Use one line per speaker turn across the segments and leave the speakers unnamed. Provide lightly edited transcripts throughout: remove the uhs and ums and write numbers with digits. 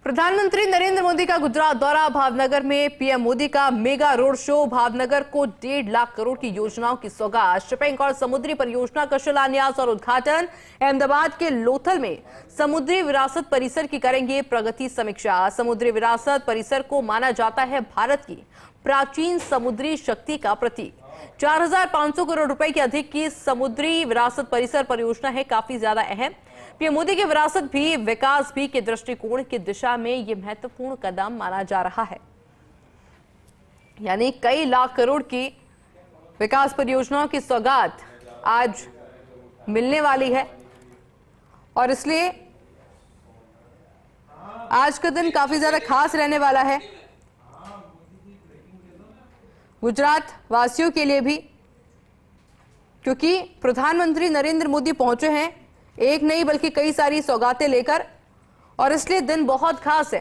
प्रधानमंत्री नरेंद्र मोदी का गुजरात दौरा, भावनगर में पीएम मोदी का मेगा रोड शो। भावनगर को 1.5 लाख करोड़ की योजनाओं की सौगात, शिपिंग और समुद्री परियोजना का शिलान्यास और उद्घाटन। अहमदाबाद के लोथल में समुद्री विरासत परिसर की करेंगे प्रगति समीक्षा। समुद्री विरासत परिसर को माना जाता है भारत की प्राचीन समुद्री शक्ति का प्रतीक। 4,500 करोड़ रुपए की अधिक की समुद्री विरासत परिसर परियोजना है, काफी ज्यादा अहम। पीएम मोदी की विरासत भी विकास भी के दृष्टिकोण की दिशा में यह महत्वपूर्ण कदम माना जा रहा है। यानी कई लाख करोड़ की विकास परियोजनाओं की सौगात आज मिलने वाली है और इसलिए आज का दिन काफी ज्यादा खास रहने वाला है गुजरात वासियों के लिए भी, क्योंकि प्रधानमंत्री नरेंद्र मोदी पहुंचे हैं एक नहीं बल्कि कई सारी सौगातें लेकर, और इसलिए दिन बहुत खास है।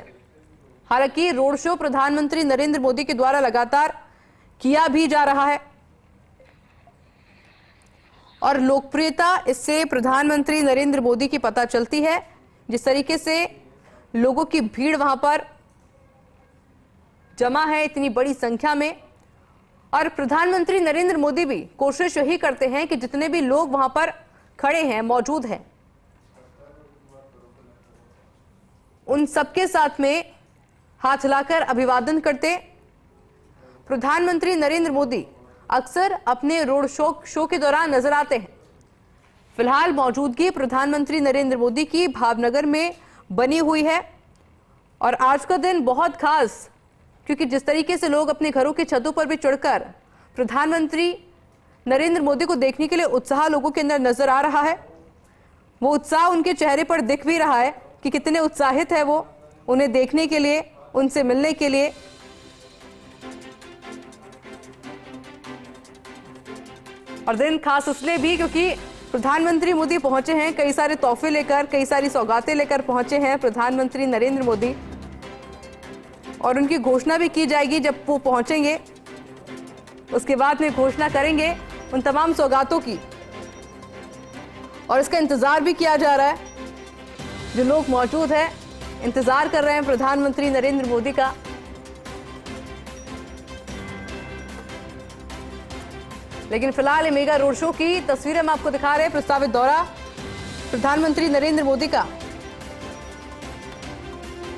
हालांकि रोड शो प्रधानमंत्री नरेंद्र मोदी के द्वारा लगातार किया भी जा रहा है और लोकप्रियता इससे प्रधानमंत्री नरेंद्र मोदी की पता चलती है। जिस तरीके से लोगों की भीड़ वहां पर जमा है इतनी बड़ी संख्या में, और प्रधानमंत्री नरेंद्र मोदी भी कोशिश यही करते हैं कि जितने भी लोग वहां पर खड़े हैं, मौजूद हैं, उन सबके साथ में हाथ हिलाकर अभिवादन करते। प्रधानमंत्री नरेंद्र मोदी अक्सर अपने रोड शो के दौरान नजर आते हैं। फिलहाल मौजूदगी प्रधानमंत्री नरेंद्र मोदी की भावनगर में बनी हुई है और आज का दिन बहुत खास, क्योंकि जिस तरीके से लोग अपने घरों की छतों पर भी चढ़कर प्रधानमंत्री नरेंद्र मोदी को देखने के लिए उत्साह लोगों के अंदर नजर आ रहा है। वो उत्साह उनके चेहरे पर दिख भी रहा है कि कितने उत्साहित है वो उन्हें देखने के लिए, उनसे मिलने के लिए। और दिन खास इसलिए भी क्योंकि प्रधानमंत्री मोदी पहुंचे हैं, कई सारे तोहफे लेकर, कई सारी सौगातें लेकर पहुंचे हैं प्रधानमंत्री नरेंद्र मोदी, और उनकी घोषणा भी की जाएगी जब वो पहुंचेंगे। उसके बाद में घोषणा करेंगे उन तमाम सौगातों की, और इसका इंतजार भी किया जा रहा है। जो लोग मौजूद हैं इंतजार कर रहे हैं प्रधानमंत्री नरेंद्र मोदी का। लेकिन फिलहाल ये मेगा रोड शो की तस्वीरें हम आपको दिखा रहे हैं। प्रस्तावित दौरा प्रधानमंत्री नरेंद्र मोदी का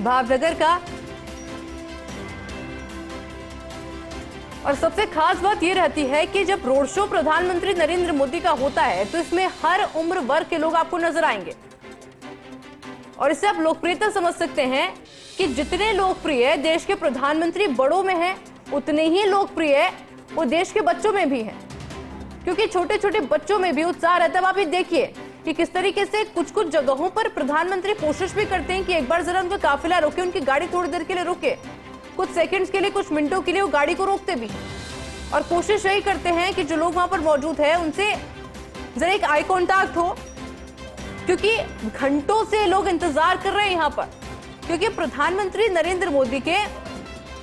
भावनगर का, और सबसे खास बात यह रहती है कि जब रोड शो प्रधानमंत्री नरेंद्र मोदी का होता है तो इसमें हर उम्र वर्ग के लोग आपको नजर आएंगे, और इससे आप लोकप्रियता समझ सकते हैं कि जितने लोकप्रिय देश के प्रधानमंत्री बड़ों में हैं, उतने ही लोकप्रिय वो देश के बच्चों में भी हैं, क्योंकि छोटे छोटे बच्चों में भी उत्साह रहता है। आप ये देखिए कि किस तरीके से कुछ कुछ जगहों पर प्रधानमंत्री कोशिश भी करते हैं कि एक बार जरा उनका काफिला रुके, उनकी गाड़ी थोड़ी देर के लिए रुके, कुछ सेकंड्स के लिए, कुछ मिनटों के लिए वो गाड़ी को रोकते भी, और कोशिश यही करते हैं कि जो लोग वहां पर मौजूद है उनसे जरा एक आई कांटेक्ट हो, क्योंकि घंटों से लोग इंतजार कर रहे हैं यहां पर, क्योंकि प्रधानमंत्री नरेंद्र मोदी के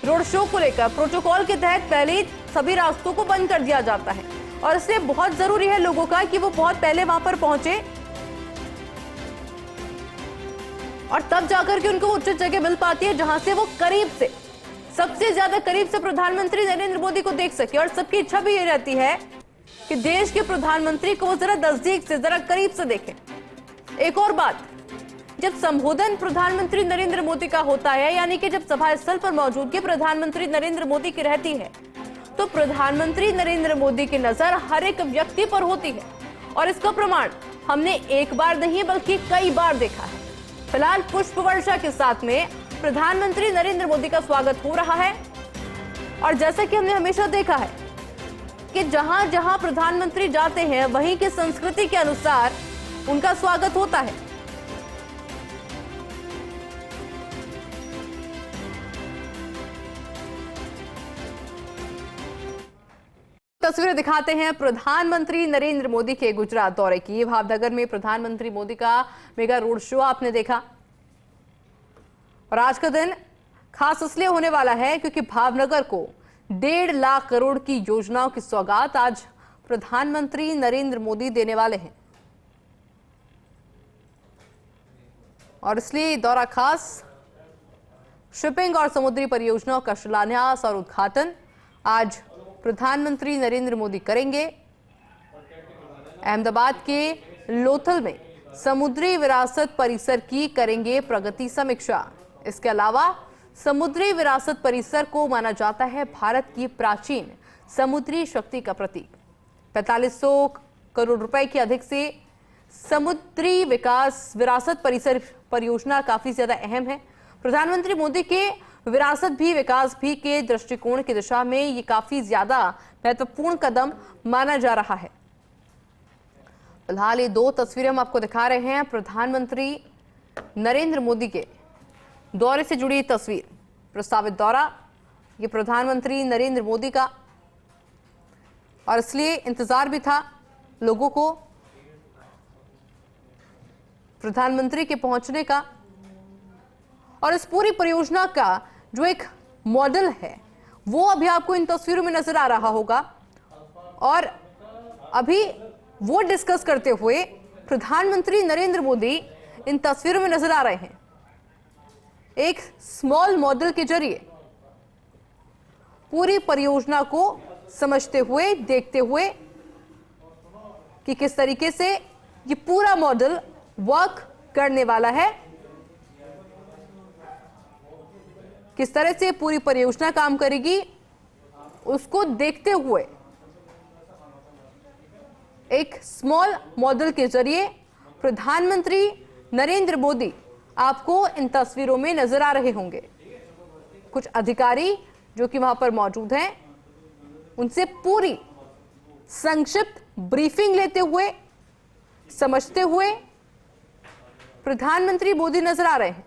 रोड शो को लेकर प्रोटोकॉल के तहत पहले ही सभी रास्तों को बंद कर दिया जाता है, और इसलिए बहुत जरूरी है लोगों का कि वो बहुत पहले वहां पर पहुंचे और तब जाकर के उनको उचित जगह मिल पाती है जहां से वो करीब से, सबसे ज्यादा करीब से प्रधानमंत्री नरेंद्र मोदी को देख सके। और सबकी इच्छा भी ये रहती है कि देश के प्रधानमंत्री को जरा नजदीक से, जरा करीब से देखें। एक और बात, जब संबोधन प्रधानमंत्री नरेंद्र मोदी का होता है, यानी कि जब सभा स्थल पर मौजूदगी प्रधानमंत्री नरेंद्र मोदी की रहती है, तो प्रधानमंत्री नरेंद्र मोदी की नजर हर एक व्यक्ति पर होती है, और इसका प्रमाण हमने एक बार नहीं बल्कि कई बार देखा है। फिलहाल पुष्प वर्षा के साथ में प्रधानमंत्री नरेंद्र मोदी का स्वागत हो रहा है, और जैसा कि हमने हमेशा देखा है कि जहां जहां प्रधानमंत्री जाते हैं वहीं की संस्कृति के अनुसार उनका स्वागत होता है। तस्वीरें दिखाते हैं प्रधानमंत्री नरेंद्र मोदी के गुजरात दौरे की। भावनगर में प्रधानमंत्री मोदी का मेगा रोड शो आपने देखा, और आज का दिन खास इसलिए होने वाला है क्योंकि भावनगर को 1.5 लाख करोड़ की योजनाओं की सौगात आज प्रधानमंत्री नरेंद्र मोदी देने वाले हैं, और इसलिए दौरा खास शिपिंग और समुद्री परियोजनाओं का शिलान्यास और उद्घाटन आज प्रधानमंत्री नरेंद्र मोदी करेंगे। अहमदाबाद के लोथल में समुद्री विरासत परिसर की करेंगे प्रगति समीक्षा। इसके अलावा समुद्री विरासत परिसर को माना जाता है भारत की प्राचीन समुद्री शक्ति का प्रतीक। 4500 करोड़ रुपए की अधिक से समुद्री विकास विरासत परिसर परियोजना काफी ज्यादा अहम है। प्रधानमंत्री मोदी के विरासत भी विकास भी के दृष्टिकोण की दिशा में ये काफी ज्यादा महत्वपूर्ण कदम माना जा रहा है। फिलहाल ये दो तस्वीरें हम आपको दिखा रहे हैं। प्रधानमंत्री नरेंद्र मोदी के दौरे से जुड़ी तस्वीर, प्रस्तावित दौरा ये प्रधानमंत्री नरेंद्र मोदी का, और इसलिए इंतजार भी था लोगों को प्रधानमंत्री के पहुंचने का। और इस पूरी परियोजना का जो एक मॉडल है वो अभी आपको इन तस्वीरों में नजर आ रहा होगा, और अभी वो डिस्कस करते हुए प्रधानमंत्री नरेंद्र मोदी इन तस्वीरों में नजर आ रहे हैं। एक स्मॉल मॉडल के जरिए पूरी परियोजना को समझते हुए, देखते हुए कि किस तरीके से ये पूरा मॉडल वर्क करने वाला है, किस तरह से पूरी परियोजना काम करेगी, उसको देखते हुए एक स्मॉल मॉडल के जरिए प्रधानमंत्री नरेंद्र मोदी आपको इन तस्वीरों में नजर आ रहे होंगे। कुछ अधिकारी जो कि वहां पर मौजूद हैं, उनसे पूरी संक्षिप्त ब्रीफिंग लेते हुए, समझते हुए प्रधानमंत्री मोदी नजर आ रहे हैं।